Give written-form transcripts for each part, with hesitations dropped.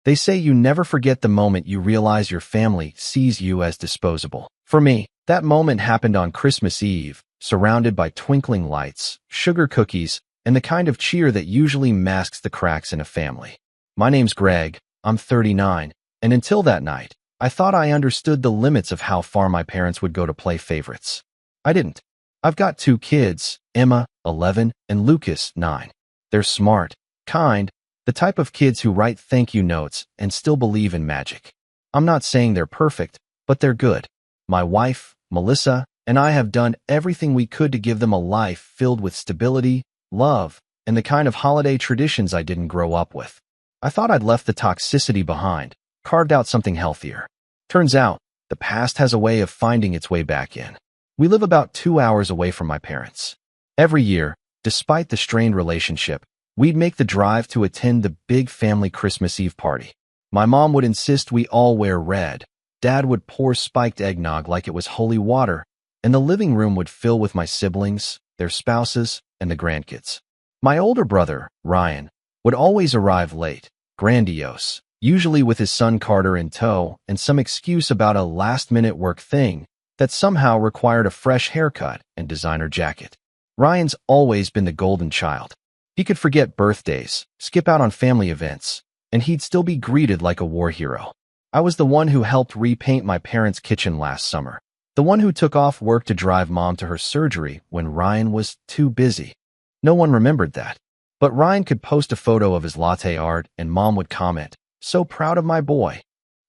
They say you never forget the moment you realize your family sees you as disposable. For me, that moment happened on Christmas Eve, surrounded by twinkling lights, sugar cookies, and the kind of cheer that usually masks the cracks in a family. My name's Greg, I'm 39, and until that night, I thought I understood the limits of how far my parents would go to play favorites. I didn't. I've got two kids, Emma, 11, and Lucas, 9. They're smart, kind, the type of kids who write thank you notes and still believe in magic. I'm not saying they're perfect, but they're good. My wife, Melissa, and I have done everything we could to give them a life filled with stability, love, and the kind of holiday traditions I didn't grow up with. I thought I'd left the toxicity behind, carved out something healthier. Turns out, the past has a way of finding its way back in. We live about 2 hours away from my parents. Every year, despite the strained relationship, we'd make the drive to attend the big family Christmas Eve party. My mom would insist we all wear red. Dad would pour spiked eggnog like it was holy water, and the living room would fill with my siblings, their spouses, and the grandkids. My older brother, Ryan, would always arrive late, grandiose, usually with his son Carter in tow and some excuse about a last-minute work thing that somehow required a fresh haircut and designer jacket. Ryan's always been the golden child. He could forget birthdays, skip out on family events, and he'd still be greeted like a war hero. I was the one who helped repaint my parents' kitchen last summer, the one who took off work to drive Mom to her surgery when Ryan was too busy. No one remembered that. But Ryan could post a photo of his latte art and Mom would comment, "So proud of my boy."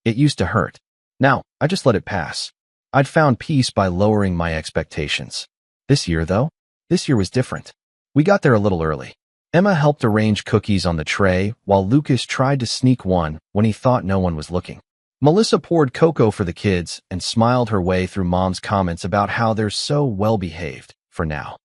It used to hurt. Now, I just let it pass. I'd found peace by lowering my expectations. This year, though, this year was different. We got there a little early. Emma helped arrange cookies on the tray while Lucas tried to sneak one when he thought no one was looking. Melissa poured cocoa for the kids and smiled her way through Mom's comments about how they're so well-behaved, for now.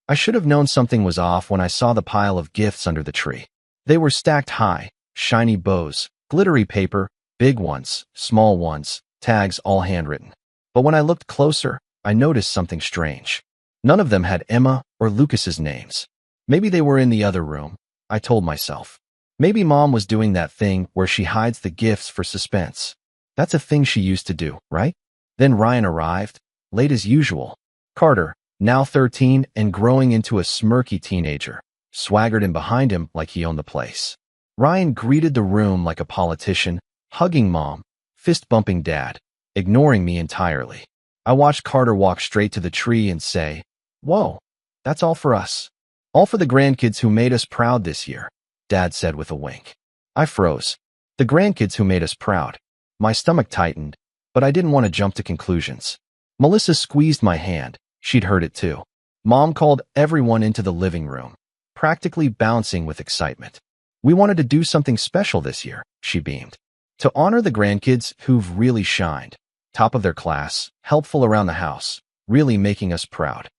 I should have known something was off when I saw the pile of gifts under the tree. They were stacked high, shiny bows, glittery paper, big ones, small ones, tags all handwritten. But when I looked closer, I noticed something strange. None of them had Emma or Lucas's names. Maybe they were in the other room, I told myself. Maybe Mom was doing that thing where she hides the gifts for suspense. That's a thing she used to do, right? Then Ryan arrived, late as usual. Carter, now 13 and growing into a smirky teenager, swaggered in behind him like he owned the place. Ryan greeted the room like a politician, hugging Mom, fist-bumping Dad, ignoring me entirely. I watched Carter walk straight to the tree and say, "Whoa, that's all for us. All for the grandkids who made us proud this year," Dad said with a wink. I froze. The grandkids who made us proud. My stomach tightened, but I didn't want to jump to conclusions. Melissa squeezed my hand. She'd heard it too. Mom called everyone into the living room, practically bouncing with excitement. "We wanted to do something special this year," she beamed. "To honor the grandkids who've really shined. Top of their class, helpful around the house, really making us proud."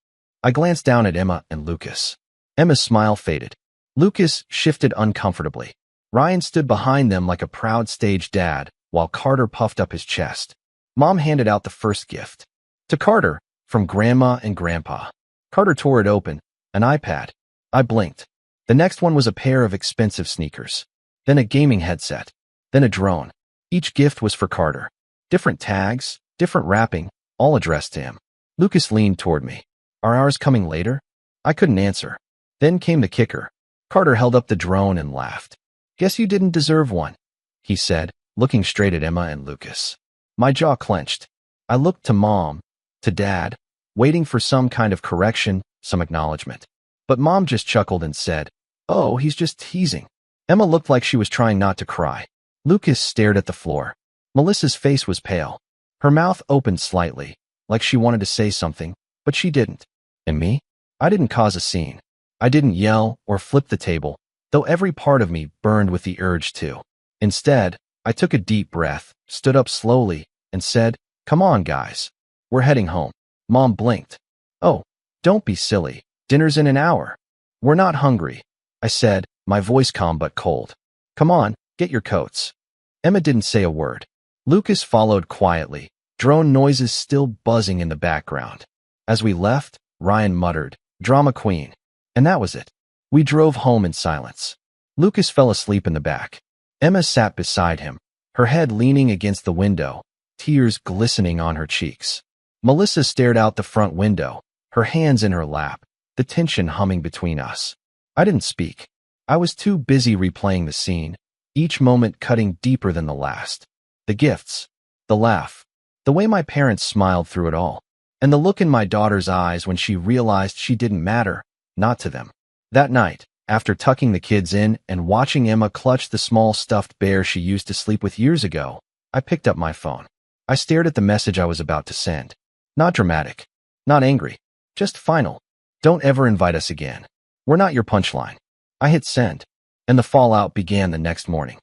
I glanced down at Emma and Lucas. Emma's smile faded. Lucas shifted uncomfortably. Ryan stood behind them like a proud stage dad, while Carter puffed up his chest. Mom handed out the first gift. To Carter, from Grandma and Grandpa. Carter tore it open, an iPad. I blinked. The next one was a pair of expensive sneakers. Then a gaming headset. Then a drone. Each gift was for Carter. Different tags, different wrapping, all addressed to him. Lucas leaned toward me. "Are ours coming later?" I couldn't answer. Then came the kicker. Carter held up the drone and laughed. "Guess you didn't deserve one," he said, looking straight at Emma and Lucas. My jaw clenched. I looked to Mom, to Dad, waiting for some kind of correction, some acknowledgement. But Mom just chuckled and said, "Oh, he's just teasing." Emma looked like she was trying not to cry. Lucas stared at the floor. Melissa's face was pale. Her mouth opened slightly, like she wanted to say something, but she didn't. And me? I didn't cause a scene. I didn't yell or flip the table, though every part of me burned with the urge to. Instead, I took a deep breath, stood up slowly, and said, "Come on, guys. We're heading home." Mom blinked. "Oh, don't be silly. Dinner's in an hour." "We're not hungry," I said, my voice calm but cold. "Come on, get your coats." Emma didn't say a word. Lucas followed quietly, drone noises still buzzing in the background. As we left, Ryan muttered, "Drama queen." And that was it. We drove home in silence. Lucas fell asleep in the back. Emma sat beside him, her head leaning against the window, tears glistening on her cheeks. Melissa stared out the front window, her hands in her lap, the tension humming between us. I didn't speak. I was too busy replaying the scene, each moment cutting deeper than the last. The gifts, the laugh, the way my parents smiled through it all, and the look in my daughter's eyes when she realized she didn't matter, not to them. That night, after tucking the kids in and watching Emma clutch the small stuffed bear she used to sleep with years ago, I picked up my phone. I stared at the message I was about to send. Not dramatic, not angry, just final. Don't ever invite us again. We're not your punchline. I hit send, and the fallout began the next morning.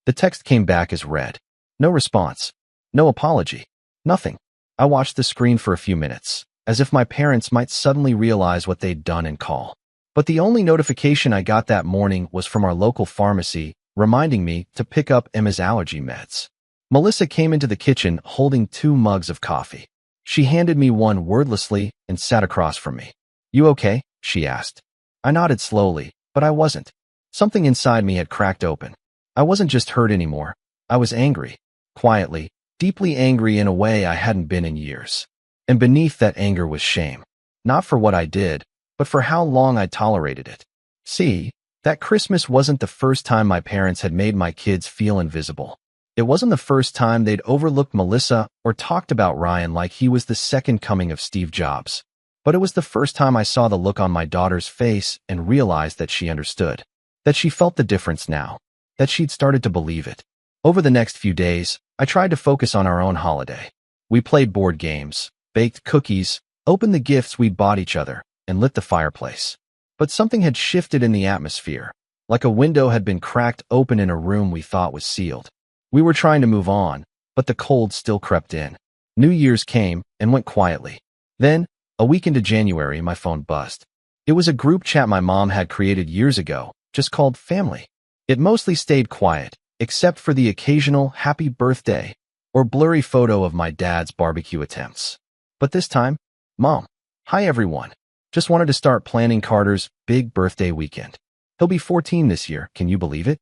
The text came back as read. No response. No apology. Nothing. I watched the screen for a few minutes, as if my parents might suddenly realize what they'd done and call. But the only notification I got that morning was from our local pharmacy, reminding me to pick up Emma's allergy meds. Melissa came into the kitchen holding 2 mugs of coffee. She handed me one wordlessly and sat across from me. "You okay?" she asked. I nodded slowly, but I wasn't. Something inside me had cracked open. I wasn't just hurt anymore. I was angry. Quietly, deeply angry in a way I hadn't been in years. And beneath that anger was shame. Not for what I did, but for how long I tolerated it. See, that Christmas wasn't the first time my parents had made my kids feel invisible. It wasn't the first time they'd overlooked Melissa or talked about Ryan like he was the second coming of Steve Jobs. But it was the first time I saw the look on my daughter's face and realized that she understood. That she felt the difference now. That she'd started to believe it. Over the next few days, I tried to focus on our own holiday. We played board games, baked cookies, opened the gifts we'd bought each other, and lit the fireplace. But something had shifted in the atmosphere, like a window had been cracked open in a room we thought was sealed. We were trying to move on, but the cold still crept in. New Year's came and went quietly. Then, a week into January, my phone buzzed. It was a group chat my mom had created years ago, just called Family. It mostly stayed quiet, except for the occasional happy birthday or blurry photo of my dad's barbecue attempts. But this time, Mom, hi everyone. Just wanted to start planning Carter's big birthday weekend. He'll be 14 this year, can you believe it?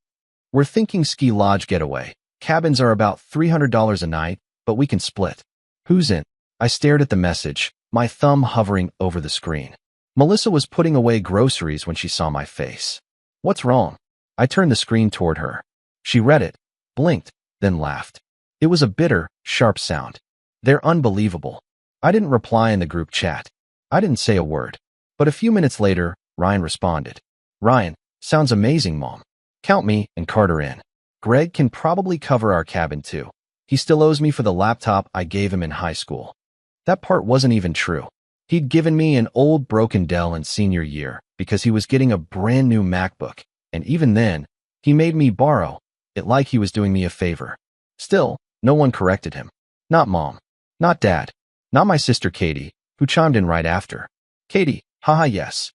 We're thinking ski lodge getaway. Cabins are about $300 a night, but we can split. Who's in? I stared at the message, my thumb hovering over the screen. Melissa was putting away groceries when she saw my face. What's wrong? I turned the screen toward her. She read it, blinked, then laughed. It was a bitter, sharp sound. They're unbelievable. I didn't reply in the group chat. I didn't say a word. But a few minutes later, Ryan responded. Ryan, sounds amazing, Mom. Count me and Carter in. Greg can probably cover our cabin too. He still owes me for the laptop I gave him in high school. That part wasn't even true. He'd given me an old broken Dell in senior year because he was getting a brand new MacBook, and even then, he made me borrow it like he was doing me a favor. Still, no one corrected him. Not Mom. Not Dad. Not my sister Katie, who chimed in right after. Katie, haha yes.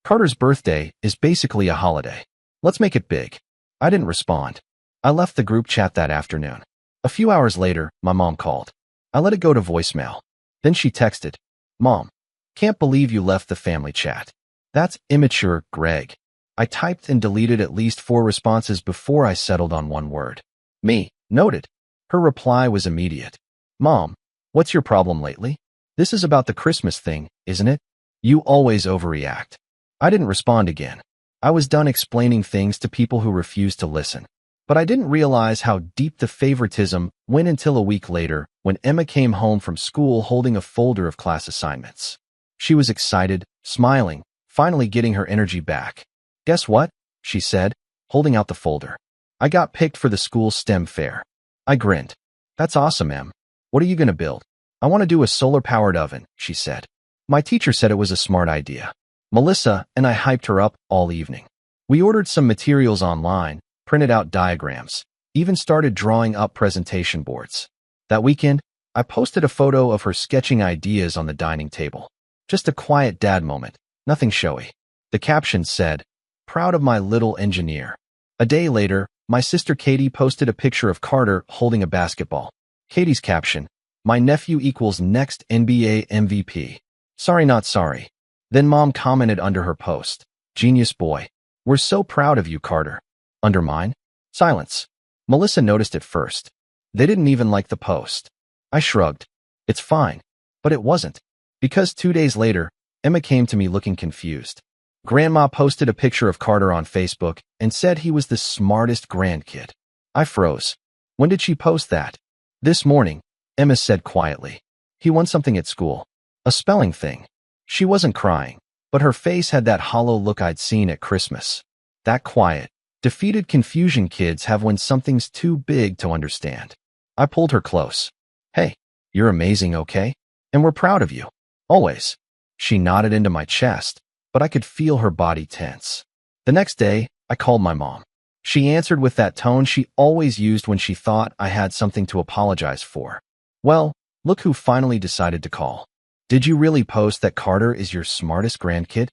Carter's birthday is basically a holiday. Let's make it big. I didn't respond. I left the group chat that afternoon. A few hours later, my mom called. I let it go to voicemail. Then she texted, Mom, can't believe you left the family chat. That's immature, Greg. I typed and deleted at least 4 responses before I settled on one word. Me, noted. Her reply was immediate. Mom, what's your problem lately? This is about the Christmas thing, isn't it? You always overreact. I didn't respond again. I was done explaining things to people who refused to listen. But I didn't realize how deep the favoritism went until a week later when Emma came home from school holding a folder of class assignments. She was excited, smiling, finally getting her energy back. Guess what? She said, holding out the folder. I got picked for the school STEM fair. I grinned. That's awesome, Em. What are you going to build? I want to do a solar-powered oven, she said. My teacher said it was a smart idea. Melissa and I hyped her up all evening. We ordered some materials online, printed out diagrams, even started drawing up presentation boards. That weekend, I posted a photo of her sketching ideas on the dining table. Just a quiet dad moment, nothing showy. The caption said, "Proud of my little engineer." A day later, my sister Katie posted a picture of Carter holding a basketball. Katie's caption, "My nephew equals next NBA MVP. Sorry not sorry." Then Mom commented under her post, "Genius boy. We're so proud of you, Carter." Under mine, silence. Melissa noticed it first. They didn't even like the post. I shrugged. It's fine. But it wasn't. Because 2 days later, Emma came to me looking confused. Grandma posted a picture of Carter on Facebook and said he was the smartest grandkid. I froze. When did she post that? This morning, Emma said quietly. He won something at school. A spelling thing. She wasn't crying, but her face had that hollow look I'd seen at Christmas. That quiet, defeated confusion kids have when something's too big to understand. I pulled her close. Hey, you're amazing, okay? And we're proud of you. Always. She nodded into my chest, but I could feel her body tense. The next day, I called my mom. She answered with that tone she always used when she thought I had something to apologize for. Well, look who finally decided to call. Did you really post that Carter is your smartest grandkid?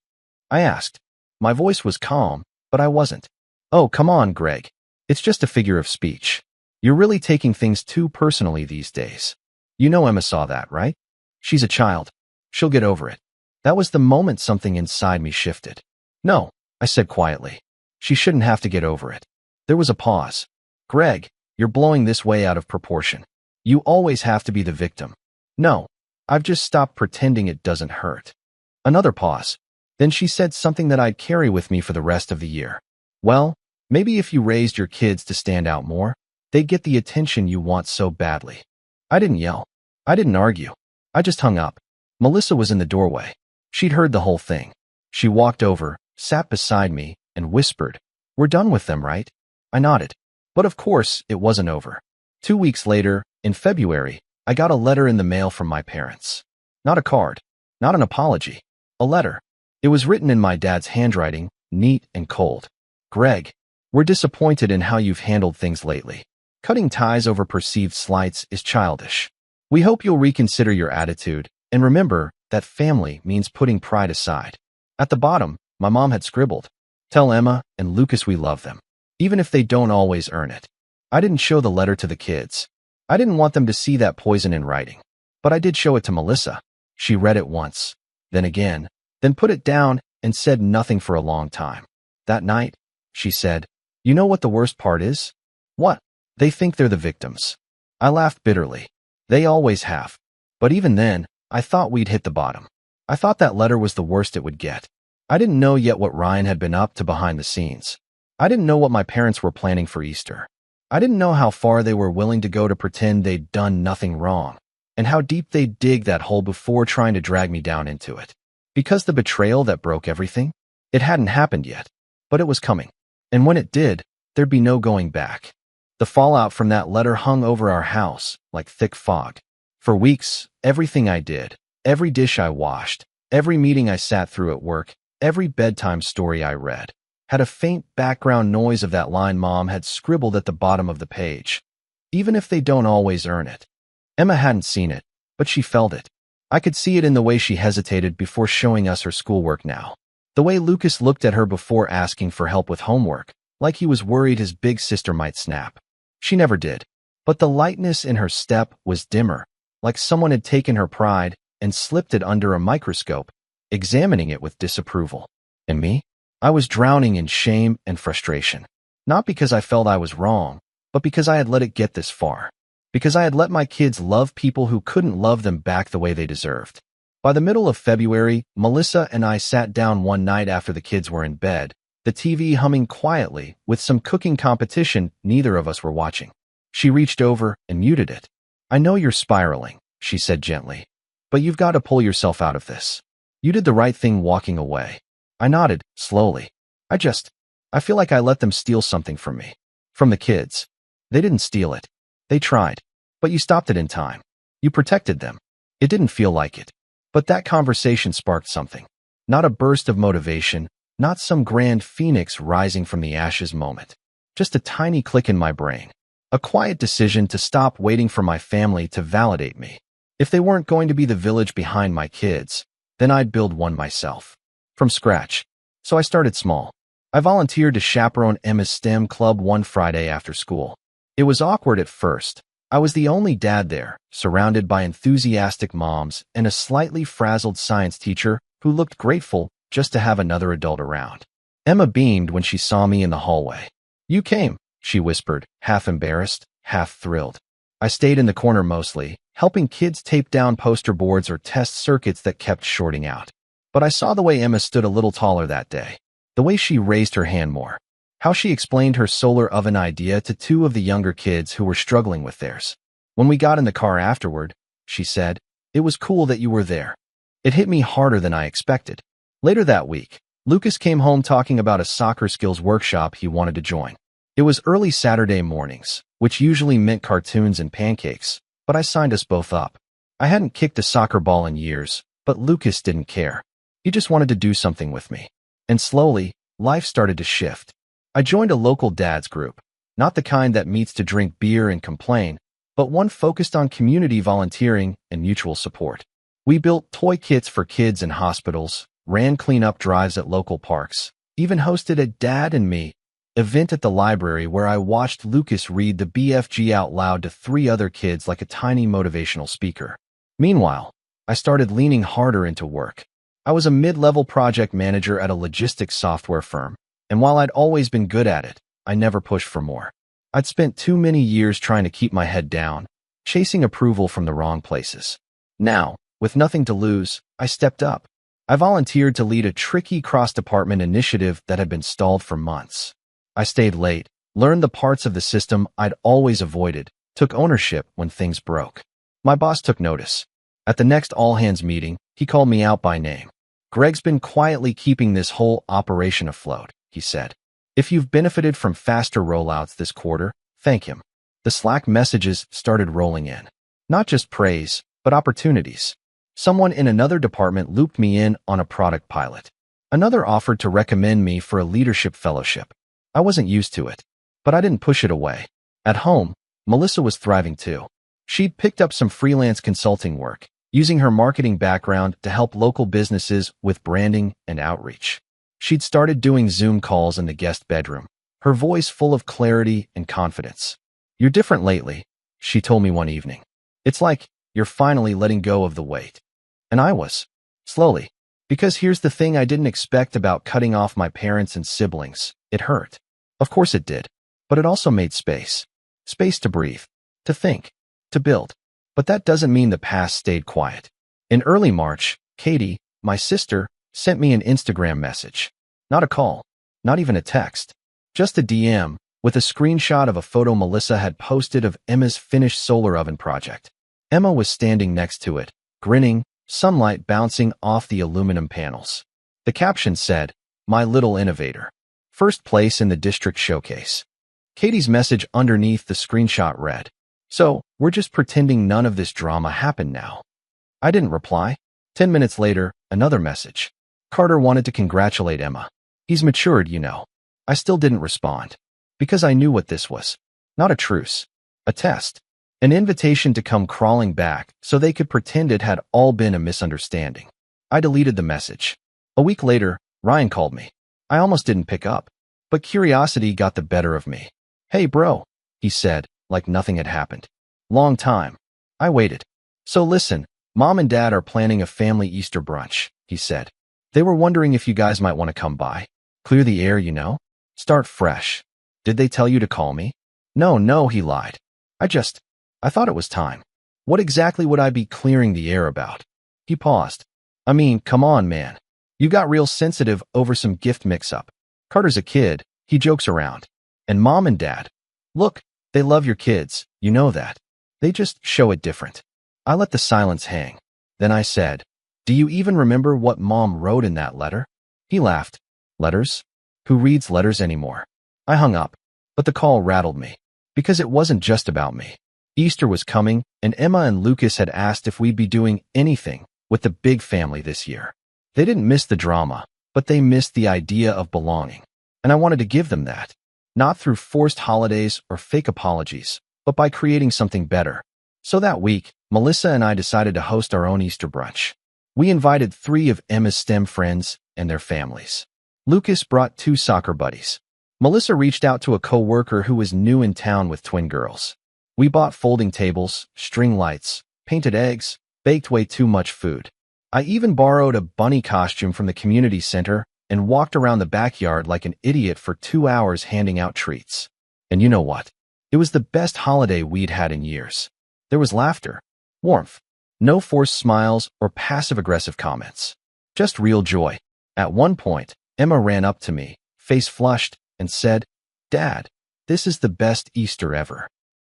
I asked. My voice was calm, but I wasn't. Oh, come on, Greg. It's just a figure of speech. You're really taking things too personally these days. You know Emma saw that, right? She's a child. She'll get over it. That was the moment something inside me shifted. No, I said quietly. She shouldn't have to get over it. There was a pause. Greg, you're blowing this way out of proportion. You always have to be the victim. No, I've just stopped pretending it doesn't hurt. Another pause. Then she said something that I'd carry with me for the rest of the year. Well, maybe if you raised your kids to stand out more, they'd get the attention you want so badly. I didn't yell. I didn't argue. I just hung up. Melissa was in the doorway. She'd heard the whole thing. She walked over, sat beside me, and whispered, "We're done with them, right?" I nodded. But of course, it wasn't over. 2 weeks later, in February, I got a letter in the mail from my parents. Not a card, not an apology, a letter. It was written in my dad's handwriting, neat and cold. Greg, we're disappointed in how you've handled things lately. Cutting ties over perceived slights is childish. We hope you'll reconsider your attitude, and remember that family means putting pride aside. At the bottom, my mom had scribbled, "Tell Emma and Lucas we love them, even if they don't always earn it." I didn't show the letter to the kids. I didn't want them to see that poison in writing. But I did show it to Melissa. She read it once, then again, then put it down and said nothing for a long time. That night, she said, "You know what the worst part is?" "What?" "They think they're the victims." I laughed bitterly. They always have. But even then, I thought we'd hit the bottom. I thought that letter was the worst it would get. I didn't know yet what Ryan had been up to behind the scenes. I didn't know what my parents were planning for Easter. I didn't know how far they were willing to go to pretend they'd done nothing wrong, and how deep they'd dig that hole before trying to drag me down into it. Because the betrayal that broke everything, it hadn't happened yet, but it was coming. And when it did, there'd be no going back. The fallout from that letter hung over our house like thick fog. For weeks, everything I did, every dish I washed, every meeting I sat through at work, every bedtime story I read, had a faint background noise of that line Mom had scribbled at the bottom of the page. Even if they don't always earn it. Emma hadn't seen it, but she felt it. I could see it in the way she hesitated before showing us her schoolwork now. The way Lucas looked at her before asking for help with homework, like he was worried his big sister might snap. She never did. But the lightness in her step was dimmer, like someone had taken her pride and slipped it under a microscope, examining it with disapproval. And me? I was drowning in shame and frustration. Not because I felt I was wrong, but because I had let it get this far. Because I had let my kids love people who couldn't love them back the way they deserved. By the middle of February, Melissa and I sat down one night after the kids were in bed, the TV humming quietly, with some cooking competition neither of us were watching. She reached over and muted it. "I know you're spiraling," she said gently, "but you've got to pull yourself out of this. You did the right thing walking away." I nodded, slowly. I feel like I let them steal something from me. From the kids. They didn't steal it. They tried. But you stopped it in time. You protected them. It didn't feel like it. But that conversation sparked something. Not a burst of motivation, not some grand phoenix rising from the ashes moment. Just a tiny click in my brain. A quiet decision to stop waiting for my family to validate me. If they weren't going to be the village behind my kids, then I'd build one myself. From scratch. So I started small. I volunteered to chaperone Emma's STEM club one Friday after school. It was awkward at first. I was the only dad there, surrounded by enthusiastic moms and a slightly frazzled science teacher who looked grateful just to have another adult around. Emma beamed when she saw me in the hallway. "You came," she whispered, half embarrassed, half thrilled. I stayed in the corner mostly, helping kids tape down poster boards or test circuits that kept shorting out. But I saw the way Emma stood a little taller that day. The way she raised her hand more. How she explained her solar oven idea to two of the younger kids who were struggling with theirs. When we got in the car afterward, she said, "It was cool that you were there." It hit me harder than I expected. Later that week, Lucas came home talking about a soccer skills workshop he wanted to join. It was early Saturday mornings, which usually meant cartoons and pancakes, but I signed us both up. I hadn't kicked a soccer ball in years, but Lucas didn't care. He just wanted to do something with me. And slowly, life started to shift. I joined a local dads group, not the kind that meets to drink beer and complain, but one focused on community volunteering and mutual support. We built toy kits for kids in hospitals, ran cleanup drives at local parks, even hosted a Dad and Me event at the library where I watched Lucas read the BFG out loud to 3 other kids like a tiny motivational speaker. Meanwhile, I started leaning harder into work. I was a mid-level project manager at a logistics software firm, and while I'd always been good at it, I never pushed for more. I'd spent too many years trying to keep my head down, chasing approval from the wrong places. Now, with nothing to lose, I stepped up. I volunteered to lead a tricky cross-department initiative that had been stalled for months. I stayed late, learned the parts of the system I'd always avoided, took ownership when things broke. My boss took notice. At the next all-hands meeting, he called me out by name. "Greg's been quietly keeping this whole operation afloat," he said. "If you've benefited from faster rollouts this quarter, thank him." The Slack messages started rolling in. Not just praise, but opportunities. Someone in another department looped me in on a product pilot. Another offered to recommend me for a leadership fellowship. I wasn't used to it, but I didn't push it away. At home, Melissa was thriving too. She'd picked up some freelance consulting work, using her marketing background to help local businesses with branding and outreach. She'd started doing Zoom calls in the guest bedroom, her voice full of clarity and confidence. "You're different lately," she told me one evening. "It's like you're finally letting go of the weight." And I was. Slowly. Because here's the thing I didn't expect about cutting off my parents and siblings. It hurt. Of course it did. But it also made space. Space to breathe. To think. To build. But that doesn't mean the past stayed quiet. In early March, Katie, my sister, sent me an Instagram message. Not a call. Not even a text. Just a DM, with a screenshot of a photo Melissa had posted of Emma's finished solar oven project. Emma was standing next to it, grinning, sunlight bouncing off the aluminum panels. The caption said, "My little innovator. First place in the district showcase." Katie's message underneath the screenshot read, "So, we're just pretending none of this drama happened now." I didn't reply. 10 minutes later, another message. "Carter wanted to congratulate Emma. He's matured, you know." I still didn't respond. Because I knew what this was. Not a truce. A test. An invitation to come crawling back so they could pretend it had all been a misunderstanding. I deleted the message. A week later, Ryan called me. I almost didn't pick up, but curiosity got the better of me. "Hey bro," he said, like nothing had happened. "Long time." I waited. "So listen, Mom and Dad are planning a family Easter brunch," he said. "They were wondering if you guys might want to come by. Clear the air, you know? Start fresh." "Did they tell you to call me?" No, he lied. I thought it was time. What exactly would I be clearing the air about?" He paused. "I mean, come on, man. You got real sensitive over some gift mix-up. Carter's a kid, he jokes around. And Mom and Dad. Look, they love your kids, you know that. They just show it different." I let the silence hang. Then I said, "Do you even remember what Mom wrote in that letter?" He laughed. "Letters? Who reads letters anymore?" I hung up, but the call rattled me. Because it wasn't just about me. Easter was coming, and Emma and Lucas had asked if we'd be doing anything with the big family this year. They didn't miss the drama, but they missed the idea of belonging. And I wanted to give them that. Not through forced holidays or fake apologies, but by creating something better. So that week, Melissa and I decided to host our own Easter brunch. We invited 3 of Emma's STEM friends and their families. Lucas brought 2 soccer buddies. Melissa reached out to a co-worker who was new in town with twin girls. We bought folding tables, string lights, painted eggs, baked way too much food. I even borrowed a bunny costume from the community center and walked around the backyard like an idiot for 2 hours handing out treats. And you know what? It was the best holiday we'd had in years. There was laughter, warmth, no forced smiles or passive-aggressive comments. Just real joy. At one point, Emma ran up to me, face flushed, and said, "Dad, this is the best Easter ever."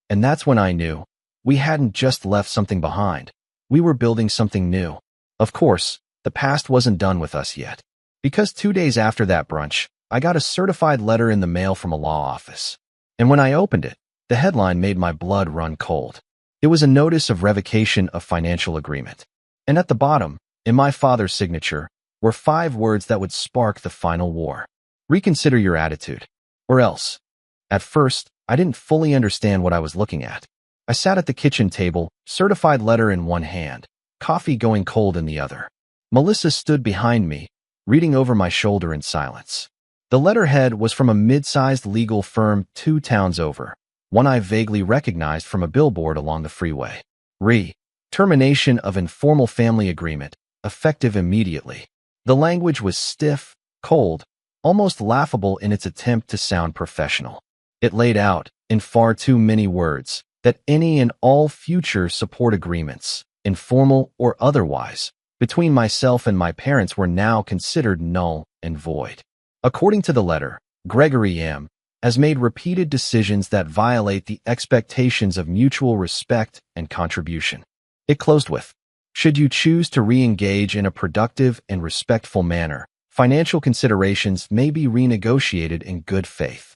And that's when I knew we hadn't just left something behind. We were building something new. Of course, the past wasn't done with us yet. Because 2 days after that brunch, I got a certified letter in the mail from a law office. And when I opened it, the headline made my blood run cold. It was a notice of revocation of financial agreement. And at the bottom, in my father's signature, were 5 words that would spark the final war. Reconsider your attitude. Or else. At first, I didn't fully understand what I was looking at. I sat at the kitchen table, certified letter in one hand, coffee going cold in the other. Melissa stood behind me, reading over my shoulder in silence. The letterhead was from a mid-sized legal firm 2 towns over, one I vaguely recognized from a billboard along the freeway. Termination of informal family agreement, effective immediately. The language was stiff, cold, almost laughable in its attempt to sound professional. It laid out, in far too many words, that any and all future support agreements, informal or otherwise, between myself and my parents were now considered null and void. According to the letter, Gregory M. has made repeated decisions that violate the expectations of mutual respect and contribution. It closed with, should you choose to re-engage in a productive and respectful manner, financial considerations may be renegotiated in good faith.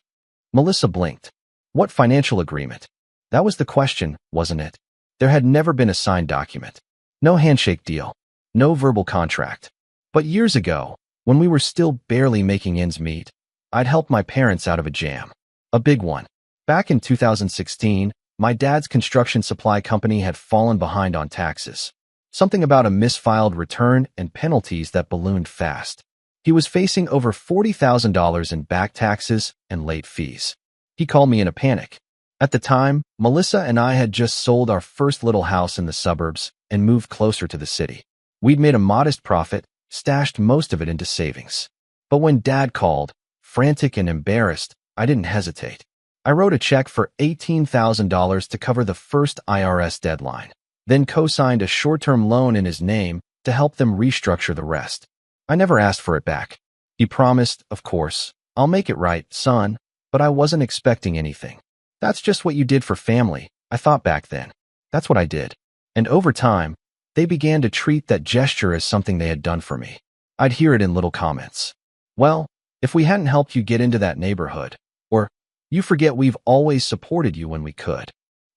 Melissa blinked. What financial agreement? That was the question, wasn't it? There had never been a signed document. No handshake deal. No verbal contract. But years ago, when we were still barely making ends meet, I'd helped my parents out of a jam. A big one. Back in 2016, my dad's construction supply company had fallen behind on taxes. Something about a misfiled return and penalties that ballooned fast. He was facing over $40,000 in back taxes and late fees. He called me in a panic. At the time, Melissa and I had just sold our first little house in the suburbs and moved closer to the city. We'd made a modest profit, stashed most of it into savings. But when Dad called, frantic and embarrassed, I didn't hesitate. I wrote a check for $18,000 to cover the first IRS deadline, then co-signed a short-term loan in his name to help them restructure the rest. I never asked for it back. He promised, of course, "I'll make it right, son," but I wasn't expecting anything. That's just what you did for family, I thought back then. That's what I did. And over time, they began to treat that gesture as something they had done for me. I'd hear it in little comments. Well, if we hadn't helped you get into that neighborhood, or, you forget we've always supported you when we could.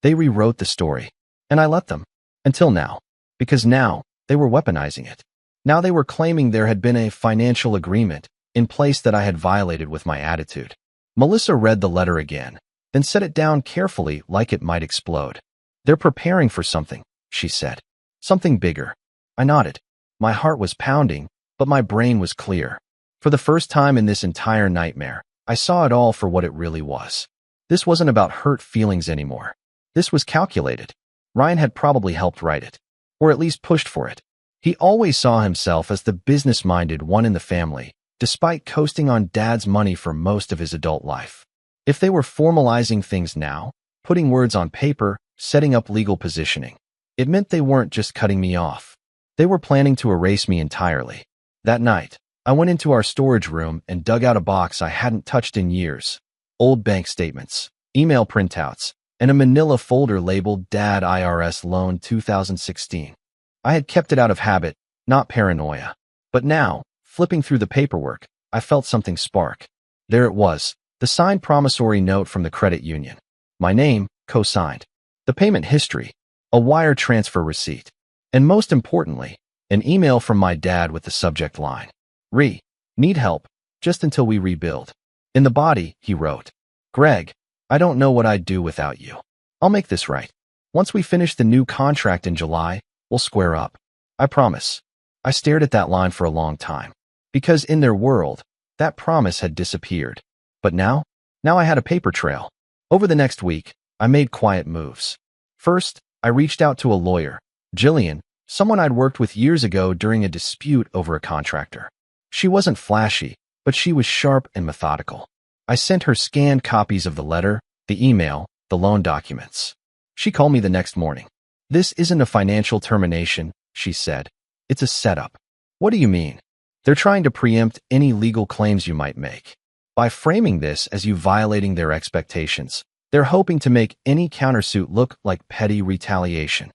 They rewrote the story, and I let them. Until now. Because now, they were weaponizing it. Now they were claiming there had been a financial agreement in place that I had violated with my attitude. Melissa read the letter again, then set it down carefully like it might explode. They're preparing for something, she said. Something bigger. I nodded. My heart was pounding, but my brain was clear. For the first time in this entire nightmare, I saw it all for what it really was. This wasn't about hurt feelings anymore. This was calculated. Ryan had probably helped write it, or at least pushed for it. He always saw himself as the business-minded one in the family, despite coasting on Dad's money for most of his adult life. If they were formalizing things now, putting words on paper, setting up legal positioning, it meant they weren't just cutting me off. They were planning to erase me entirely. That night, I went into our storage room and dug out a box I hadn't touched in years. Old bank statements, email printouts, and a manila folder labeled Dad IRS Loan 2016. I had kept it out of habit, not paranoia. But now, flipping through the paperwork, I felt something spark. There it was, the signed promissory note from the credit union. My name, co-signed. The payment history, a wire transfer receipt. And most importantly, an email from my dad with the subject line. Need help, just until we rebuild. In the body, he wrote, Greg, I don't know what I'd do without you. I'll make this right. Once we finish the new contract in July, we'll square up. I promise. I stared at that line for a long time. Because in their world, that promise had disappeared. But now I had a paper trail. Over the next week, I made quiet moves. First, I reached out to a lawyer, Jillian, someone I'd worked with years ago during a dispute over a contractor. She wasn't flashy, but she was sharp and methodical. I sent her scanned copies of the letter, the email, the loan documents. She called me the next morning. "This isn't a financial termination," she said. "It's a setup." "What do you mean?" "They're trying to preempt any legal claims you might make. By framing this as you violating their expectations, they're hoping to make any countersuit look like petty retaliation."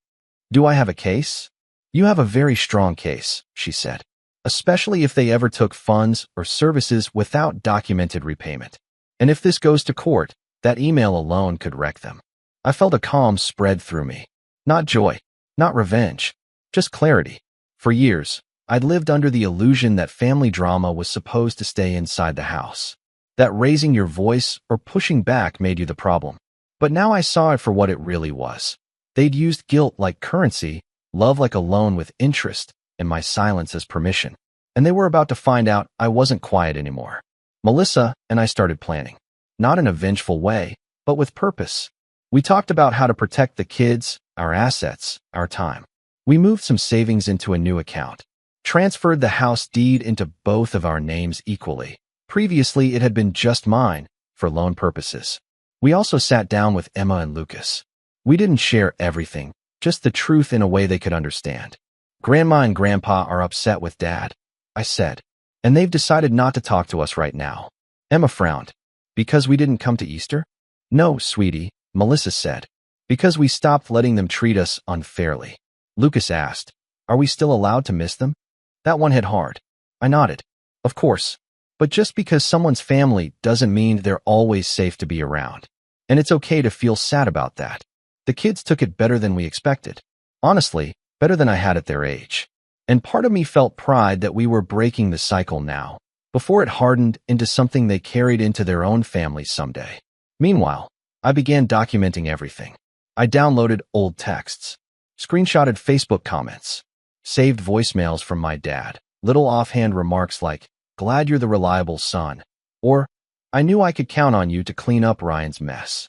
"Do I have a case?" "You have a very strong case," she said, "especially if they ever took funds or services without documented repayment. And if this goes to court, that email alone could wreck them." I felt a calm spread through me. Not joy, not revenge, just clarity. For years, I'd lived under the illusion that family drama was supposed to stay inside the house, that raising your voice or pushing back made you the problem. But now I saw it for what it really was. They'd used guilt like currency, love like a loan with interest, and my silence as permission. And they were about to find out I wasn't quiet anymore. Melissa and I started planning, not in a vengeful way, but with purpose. We talked about how to protect the kids, our assets, our time. We moved some savings into a new account, transferred the house deed into both of our names equally. Previously, it had been just mine for loan purposes. We also sat down with Emma and Lucas. We didn't share everything, just the truth in a way they could understand. "Grandma and Grandpa are upset with Dad," I said, "and they've decided not to talk to us right now." Emma frowned. "Because we didn't come to Easter?" "No, sweetie," Melissa said. "Because we stopped letting them treat us unfairly." Lucas asked, "Are we still allowed to miss them?" That one hit hard. I nodded. "Of course. But just because someone's family doesn't mean they're always safe to be around. And it's okay to feel sad about that." The kids took it better than we expected. Honestly, better than I had at their age. And part of me felt pride that we were breaking the cycle now, before it hardened into something they carried into their own families someday. Meanwhile, I began documenting everything. I downloaded old texts, screenshotted Facebook comments, saved voicemails from my dad, little offhand remarks like, "Glad you're the reliable son," or "I knew I could count on you to clean up Ryan's mess."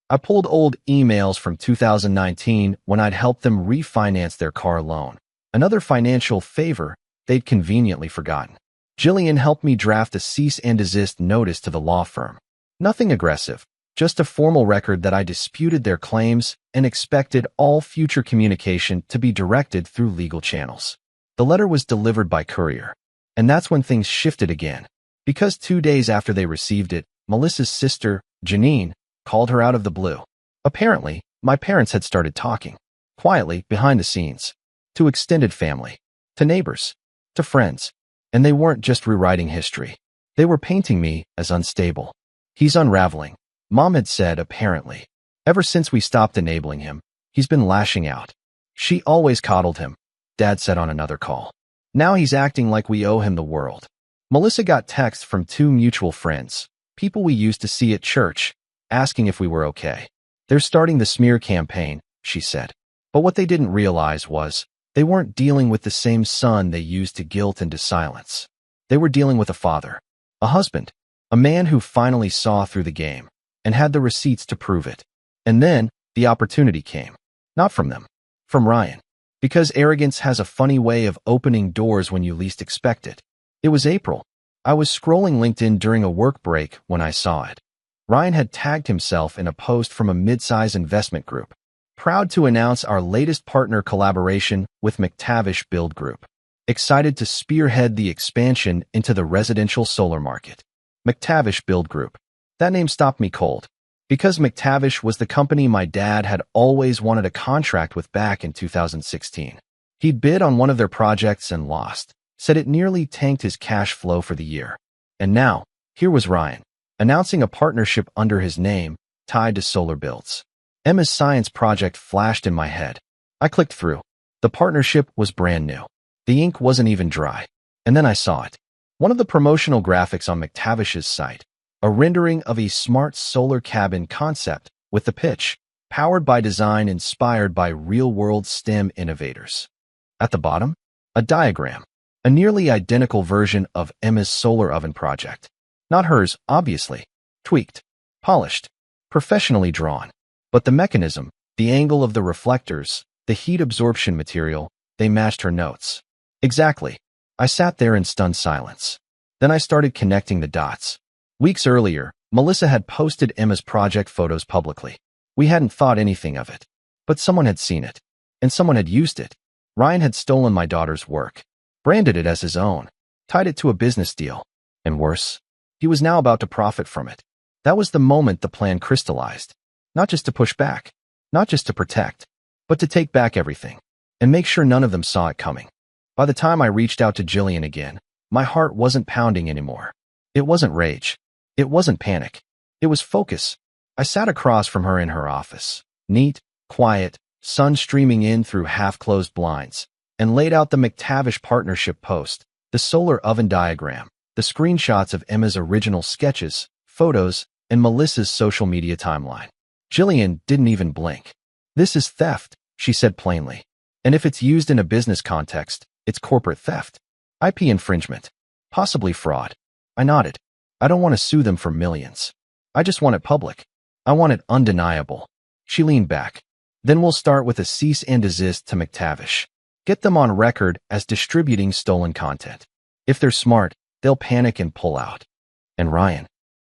I pulled old emails from 2019 when I'd helped them refinance their car loan, another financial favor they'd conveniently forgotten. Jillian helped me draft a cease and desist notice to the law firm. Nothing aggressive, just a formal record that I disputed their claims and expected all future communication to be directed through legal channels. The letter was delivered by courier. And that's when things shifted again. Because 2 days after they received it, Melissa's sister, Janine, called her out of the blue. Apparently, my parents had started talking, quietly, behind the scenes, to extended family, to neighbors, to friends. And they weren't just rewriting history. They were painting me as unstable. "He's unraveling," Mom had said, apparently. "Ever since we stopped enabling him, he's been lashing out. She always coddled him," Dad said on another call. "Now he's acting like we owe him the world." Melissa got texts from 2 mutual friends, people we used to see at church, asking if we were okay. "They're starting the smear campaign," she said. But what they didn't realize was they weren't dealing with the same son they used to guilt into silence. They were dealing with a father, a husband, a man who finally saw through the game and had the receipts to prove it. And then the opportunity came. Not from them, from Ryan. Because arrogance has a funny way of opening doors when you least expect it. It was April. I was scrolling LinkedIn during a work break when I saw it. Ryan had tagged himself in a post from a mid-size investment group, proud to announce our latest partner collaboration with McTavish Build Group, excited to spearhead the expansion into the residential solar market. McTavish Build Group. That name stopped me cold, because McTavish was the company my dad had always wanted a contract with back in 2016. He'd bid on one of their projects and lost, said it nearly tanked his cash flow for the year. And now, here was Ryan, announcing a partnership under his name, tied to solar builds. Emma's science project flashed in my head. I clicked through. The partnership was brand new. The ink wasn't even dry. And then I saw it. One of the promotional graphics on McTavish's site, a rendering of a smart solar cabin concept with the pitch, powered by design inspired by real-world STEM innovators. At the bottom, a diagram, a nearly identical version of Emma's solar oven project. Not hers, obviously. Tweaked, polished, professionally drawn. But the mechanism, the angle of the reflectors, the heat absorption material, they matched her notes. Exactly. I sat there in stunned silence. Then I started connecting the dots. Weeks earlier, Melissa had posted Emma's project photos publicly. We hadn't thought anything of it. But someone had seen it. And someone had used it. Ryan had stolen my daughter's work, branded it as his own, tied it to a business deal. And worse, he was now about to profit from it. That was the moment the plan crystallized. Not just to push back, not just to protect, but to take back everything and make sure none of them saw it coming. By the time I reached out to Jillian again, my heart wasn't pounding anymore. It wasn't rage. It wasn't panic. It was focus. I sat across from her in her office, neat, quiet, sun streaming in through half-closed blinds, and laid out the McTavish partnership post, the solar oven diagram, the screenshots of Emma's original sketches, photos, and Melissa's social media timeline. Jillian didn't even blink. "This is theft," she said plainly. "And if it's used in a business context, it's corporate theft. IP infringement. Possibly fraud." I nodded. "I don't want to sue them for millions. I just want it public. I want it undeniable." She leaned back. "Then we'll start with a cease and desist to McTavish. Get them on record as distributing stolen content. If they're smart, they'll panic and pull out." "And Ryan?"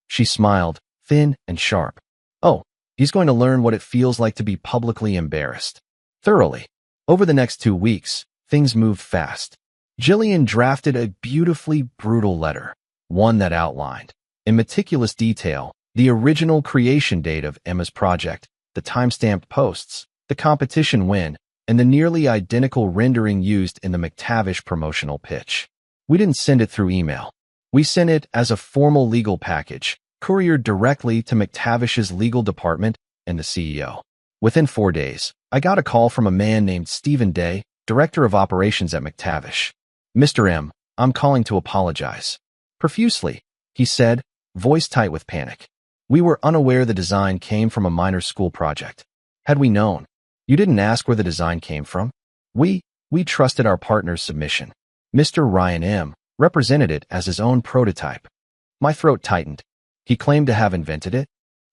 She smiled, thin and sharp. "Oh, he's going to learn what it feels like to be publicly embarrassed. Thoroughly." Over the next 2 weeks, things moved fast. Jillian drafted a beautifully brutal letter, one that outlined, in meticulous detail, the original creation date of Emma's project, the timestamped posts, the competition win, and the nearly identical rendering used in the McTavish promotional pitch. We didn't send it through email. We sent it as a formal legal package, couriered directly to McTavish's legal department and the CEO. Within 4 days, I got a call from a man named Stephen Day, director of operations at McTavish. "Mr. M, I'm calling to apologize." Profusely, he said, voice tight with panic. "We were unaware the design came from a minor school project. Had we known, you didn't ask where the design came from? We trusted our partner's submission. Mr. Ryan M. represented it as his own prototype." My throat tightened. "He claimed to have invented it?"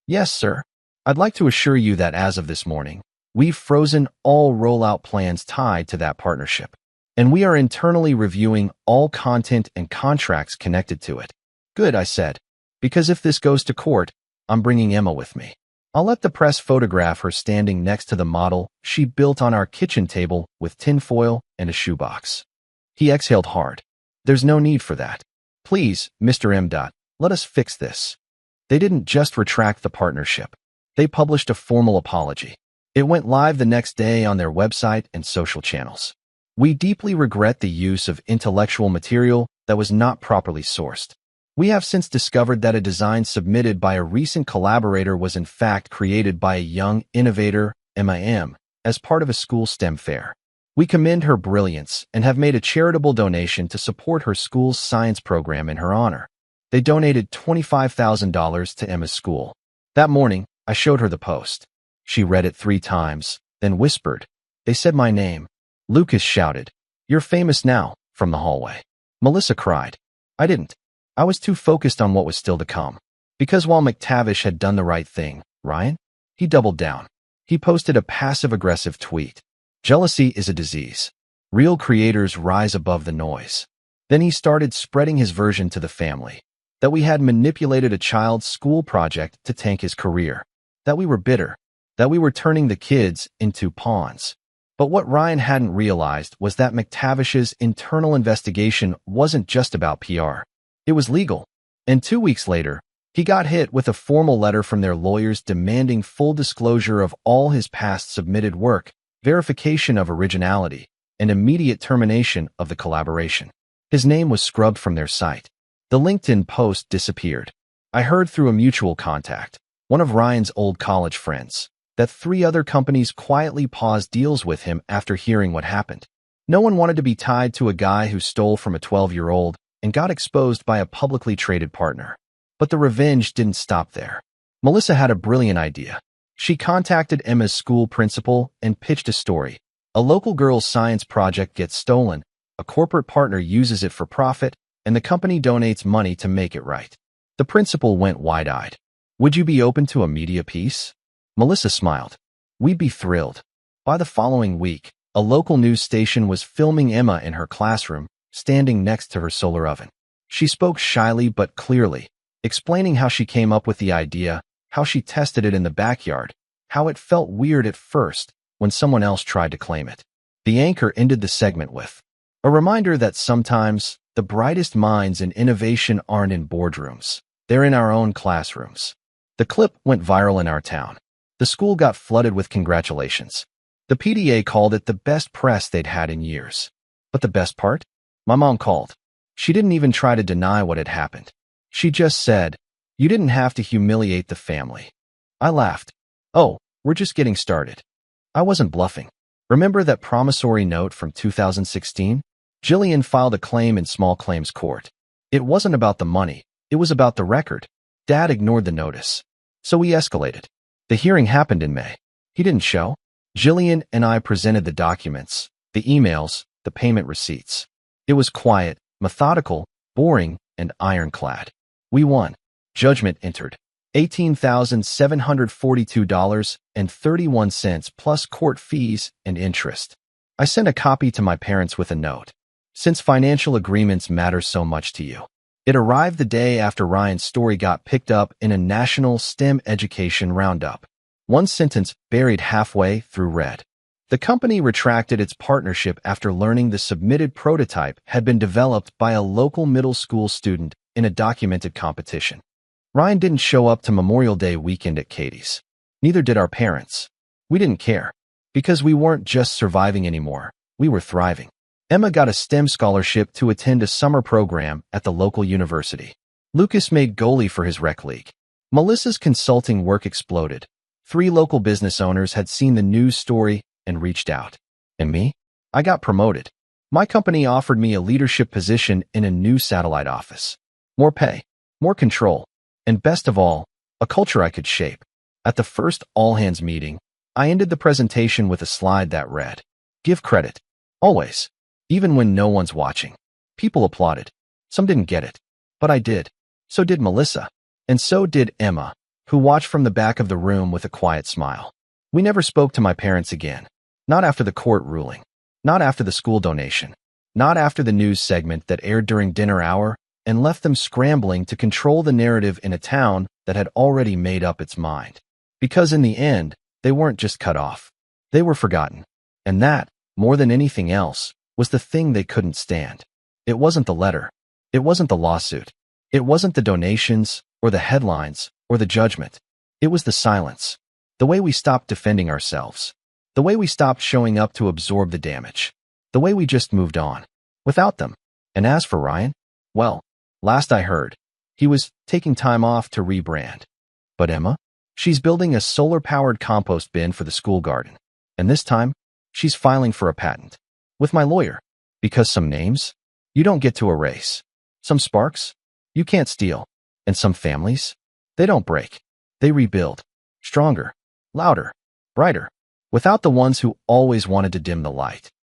"Yes, sir. I'd like to assure you that as of this morning, we've frozen all rollout plans tied to that partnership, and we are internally reviewing all content and contracts connected to it." "Good," I said, "because if this goes to court, I'm bringing Emma with me. I'll let the press photograph her standing next to the model she built on our kitchen table with tinfoil and a shoebox." He exhaled hard. "There's no need for that. Please, Mr. M. Let us fix this." They didn't just retract the partnership. They published a formal apology. It went live the next day on their website and social channels. "We deeply regret the use of intellectual material that was not properly sourced. We have since discovered that a design submitted by a recent collaborator was in fact created by a young innovator, Emma M., as part of a school STEM fair. We commend her brilliance and have made a charitable donation to support her school's science program in her honor." They donated $25,000 to Emma's school. That morning, I showed her the post. She read it 3 times, then whispered, "They said my name." Lucas shouted, "You're famous now," from the hallway. Melissa cried. I didn't. I was too focused on what was still to come. Because while McTavish had done the right thing, Ryan? He doubled down. He posted a passive-aggressive tweet. "Jealousy is a disease. Real creators rise above the noise." Then he started spreading his version to the family. That we had manipulated a child's school project to tank his career. That we were bitter. That we were turning the kids into pawns. But what Ryan hadn't realized was that McTavish's internal investigation wasn't just about PR. It was legal. And 2 weeks later, he got hit with a formal letter from their lawyers demanding full disclosure of all his past submitted work, verification of originality, and immediate termination of the collaboration. His name was scrubbed from their site. The LinkedIn post disappeared. I heard through a mutual contact, one of Ryan's old college friends, that 3 other companies quietly paused deals with him after hearing what happened. No one wanted to be tied to a guy who stole from a 12-year-old and got exposed by a publicly traded partner. But the revenge didn't stop there. Melissa had a brilliant idea. She contacted Emma's school principal and pitched a story. A local girl's science project gets stolen, a corporate partner uses it for profit, and the company donates money to make it right. The principal went wide-eyed. "Would you be open to a media piece?" Melissa smiled. "We'd be thrilled." By the following week, a local news station was filming Emma in her classroom, standing next to her solar oven. She spoke shyly but clearly, explaining how she came up with the idea, how she tested it in the backyard, how it felt weird at first when someone else tried to claim it. The anchor ended the segment with a reminder that sometimes the brightest minds in innovation aren't in boardrooms. They're in our own classrooms. The clip went viral in our town. The school got flooded with congratulations. The PTA called it the best press they'd had in years. But the best part? My mom called. She didn't even try to deny what had happened. She just said, "You didn't have to humiliate the family." I laughed. "Oh, we're just getting started." I wasn't bluffing. Remember that promissory note from 2016? Jillian filed a claim in small claims court. It wasn't about the money. It was about the record. Dad ignored the notice. So we escalated. The hearing happened in May. He didn't show. Jillian and I presented the documents, the emails, the payment receipts. It was quiet, methodical, boring, and ironclad. We won. Judgment entered. $18,742.31 plus court fees and interest. I sent a copy to my parents with a note. Since financial agreements matter so much to you. It arrived the day after Ryan's story got picked up in a national STEM education roundup. One sentence buried halfway through read. The company retracted its partnership after learning the submitted prototype had been developed by a local middle school student in a documented competition. Ryan didn't show up to Memorial Day weekend at Katie's. Neither did our parents. We didn't care. Because we weren't just surviving anymore. We were thriving. Emma got a STEM scholarship to attend a summer program at the local university. Lucas made goalie for his rec league. Melissa's consulting work exploded. 3 local business owners had seen the news story and reached out. And me? I got promoted. My company offered me a leadership position in a new satellite office. More pay, more control, and best of all, a culture I could shape. At the first all-hands meeting, I ended the presentation with a slide that read, "Give credit. Always. Even when no one's watching." People applauded. Some didn't get it. But I did. So did Melissa. And so did Emma, who watched from the back of the room with a quiet smile. We never spoke to my parents again. Not after the court ruling. Not after the school donation. Not after the news segment that aired during dinner hour and left them scrambling to control the narrative in a town that had already made up its mind. Because in the end, they weren't just cut off. They were forgotten. And that, more than anything else, was the thing they couldn't stand. It wasn't the letter. It wasn't the lawsuit. It wasn't the donations, or the headlines, or the judgment. It was the silence. The way we stopped defending ourselves. The way we stopped showing up to absorb the damage. The way we just moved on. Without them. And as for Ryan, well, last I heard, he was taking time off to rebrand. But Emma? She's building a solar-powered compost bin for the school garden. And this time, she's filing for a patent. With my lawyer. Because some names, you don't get to erase. Some sparks, you can't steal. And some families, they don't break. They rebuild. Stronger, louder, brighter. Without the ones who always wanted to dim the light.